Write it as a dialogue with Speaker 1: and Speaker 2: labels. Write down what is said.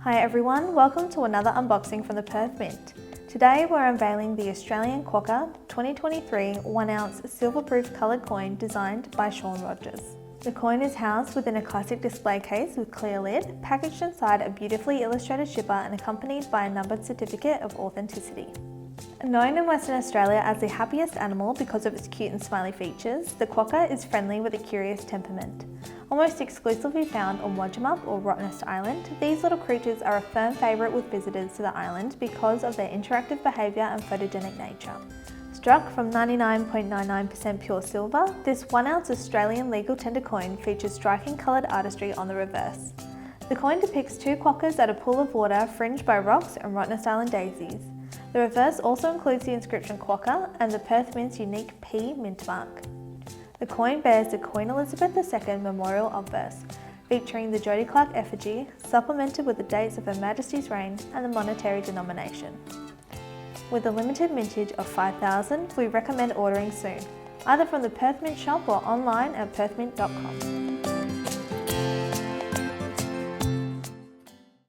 Speaker 1: Hi everyone, welcome to another unboxing from the Perth Mint. Today we're unveiling the Australian Quokka 2023 1-ounce silver-proof coloured coin designed by Sean Rogers. The coin is housed within a classic display case with clear lid, packaged inside a beautifully illustrated shipper and accompanied by a numbered certificate of authenticity. Known in Western Australia as the happiest animal because of its cute and smiley features, the quokka is friendly with a curious temperament. Almost exclusively found on Wadjemup or Rottnest Island, these little creatures are a firm favourite with visitors to the island because of their interactive behaviour and photogenic nature. Struck from 99.99% pure silver, this 1-ounce Australian legal tender coin features striking coloured artistry on the reverse. The coin depicts two quokkas at a pool of water fringed by rocks and Rottnest Island daisies. The reverse also includes the inscription Quokka and the Perth Mint's unique P mint mark. The coin bears the Queen Elizabeth II Memorial Obverse, featuring the Jody Clark effigy, supplemented with the dates of Her Majesty's reign and the monetary denomination. With a limited mintage of 5,000, we recommend ordering soon, either from the Perth Mint Shop or online at perthmint.com.